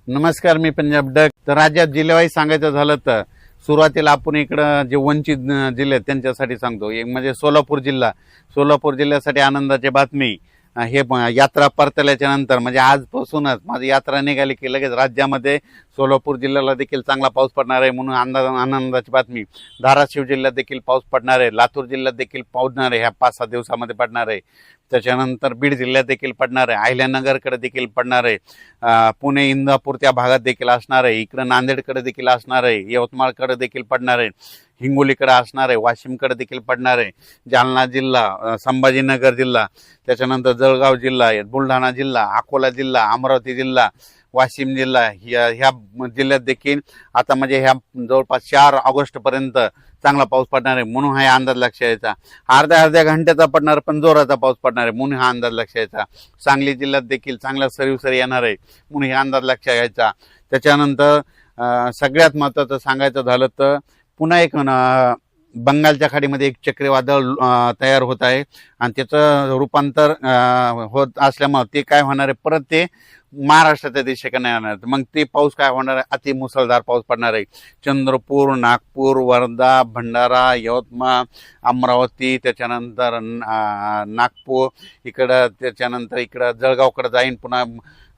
नमस्कार, मी पंजाब डक. तर राज्यात जिल्ह्यावाईज सांगायचं झालं तर सुरुवातीला आपण इकडं जे वंचित जिल्हे आहेत त्यांच्यासाठी सांगतो. एक म्हणजे सोलापूर जिल्ह्यासाठी आनंदाची बातमी. हे यात्रा परतल्याच्या नंतर म्हणजे आजपासूनच माझी यात्रा निघाली की लगेच राज्यामध्ये सोलापूर जिल्ह्याला देखील चांगला पाऊस पडणार आहे म्हणून आनंदाची बातमी. धाराशिव जिल्ह्यात देखील पाऊस पडणार आहे, लातूर जिल्ह्यात देखील पडणार आहे, ह्या 5-6 दिवसामध्ये पडणार आहे. त्याच्यानंतर बीड जिल्ह्यात देखील पडणार आहे, अहिल्यानगरकडे देखील पडणार आहे, पुणे इंदापूर त्या भागात देखील असणार आहे, इकडं नांदेडकडे देखील असणार आहे, यवतमाळकडे देखील पडणार आहे, हिंगोलीकडे असणार आहे, वाशिमकडे देखील पडणार आहे, जालना जिल्हा, संभाजीनगर जिल्हा, त्याच्यानंतर जळगाव जिल्हा, बुलढाणा जिल्हा, अकोला जिल्हा, अमरावती जिल्हा, वाशिम जिल्हा ह्या जिल्ह्यात देखील आता म्हणजे ह्या जवळपास 4 ऑगस्टपर्यंत चांगला पाऊस पडणार आहे म्हणून हा अंदाज लक्षात यायचा. अर्ध्या घंट्याचा पडणार पण जोराचा पाऊस पडणार आहे म्हणून हा अंदाज लक्षात यायचा. सांगली जिल्ह्यात देखील चांगला सरी येणार आहे म्हणून हा अंदाज लक्षात यायचा. त्याच्यानंतर सगळ्यात महत्त्वाचं सांगायचं झालं तर पुन्हा एक बंगालच्या खाडीमध्ये एक चक्रीवादळ तयार होत आहे आणि त्याचं रूपांतर होत असल्यामुळे ते काय होणार आहे, परत ते महाराष्ट्राच्या दिशेकडे येणार. मग ते पाऊस काय होणार आहे, अति मुसळधार पाऊस पडणार आहे. चंद्रपूर, नागपूर, वर्धा, भंडारा, यवतमाळ, अमरावती, त्याच्यानंतर नागपूर इकडं, त्याच्यानंतर इकडं जळगावकडे जाईन, पुन्हा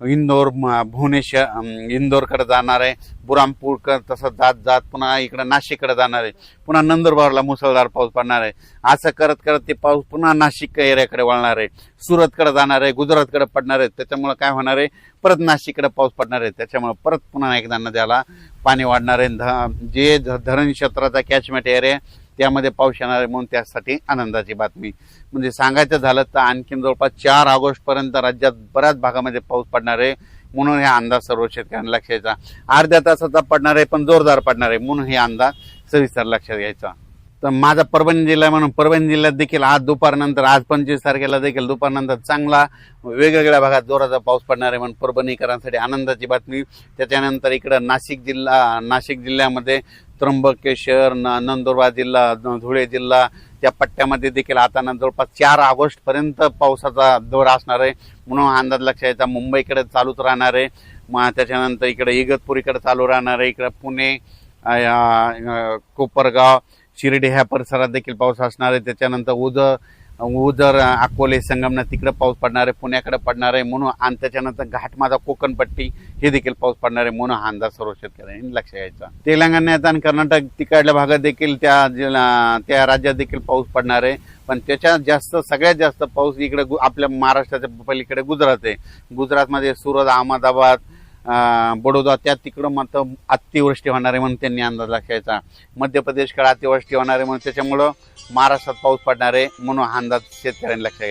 इंदोर, भुवनेश्वर, इंदोरकडे जाणार आहे, बुरामपूर तसं जात पुन्हा इकडं नाशिककडे जाणार आहे, पुन्हा नंदुरबारला मुसळधार पाऊस पडणार आहे. असं करत करत ते पाऊस पुन्हा नाशिक एरियाकडे वळणार आहे, सुरतकडे जाणार आहे, गुजरातकडे पडणार आहे. त्याच्यामुळे काय होणार आहे, परत नाशिककडे पाऊस पडणार आहे. त्याच्यामुळे परत पुन्हा एकदा नद्याला पाणी वाढणार आहे. जे धरण क्षेत्राचा कॅचमेंट एरिया त्यामध्ये पाऊस येणार आहे म्हणून त्यासाठी आनंदाची बातमी. म्हणजे सांगायचं झालं तर आणखीन जवळपास 4 ऑगस्टपर्यंत राज्यात बऱ्याच भागामध्ये पाऊस पडणार आहे म्हणून हे अंदाज सर्व शेतकऱ्यांना लक्षात यायचा. अर्ध्या तासाचा पडणार आहे पण जोरदार पडणार आहे म्हणून हे अंदाज सविस्तर लक्षात घ्यायचा. तर माझा परभणी जिल्हा म्हणून परभणी जिल्ह्यात देखील आज दुपारनंतर, आज 25 तारखेला देखील दुपारनंतर चांगला वेगवेगळ्या भागात जोराचा पाऊस पडणार आहे म्हणून परभणीकरांसाठी आनंदाची बातमी. त्याच्यानंतर इकडं नाशिक जिल्ह्यामध्ये त्र्यंबकेश्वर, नंदुरबार जिल्हा, धुळे जिल्हा त्या पट्ट्यामध्ये देखील आता जवळपास 4 ऑगस्टपर्यंत पावसाचा दौर असणार आहे म्हणून अंदाज लक्षात यायचा. मुंबईकडे चालूच राहणार आहे, त्याच्यानंतर इकडे इगतपुरीकडे चालू राहणार आहे, इकडे पुणे, कोपरगाव, शिर्डी ह्या परिसरात देखील पाऊस असणार आहे. त्याच्यानंतर उदर, अकोले, संगमनेर तिकडे पाऊस पडणार आहे, पुण्याकडे पडणार आहे म्हणून. आणि त्याच्यानंतर घाटमाथा, कोकणपट्टी हे देखील पाऊस पडणार आहे म्हणून हा अंदाज सर्व शेतकऱ्यांनी लक्ष घ्यायचा. तेलंगणात आणि कर्नाटक तिकडल्या भागात देखील त्या राज्यात देखील पाऊस पडणार आहे. पण त्याच्यात सगळ्यात जास्त पाऊस इकडे आपल्या महाराष्ट्राच्या पलीकडे गुजरात आहे. गुजरातमध्ये सुरत, अहमदाबाद, बडोदा त्या तिकडं मात्र अतिवृष्टी होणार आहे म्हणून त्यांनी अंदाज लक्षायचा. मध्य प्रदेशकडे अतिवृष्टी होणार आहे म्हणून त्याच्यामुळं महाराष्ट्रात पाऊस पडणार आहे म्हणून हा अंदाज शेतकऱ्यांनी लक्षात घ्यायचा.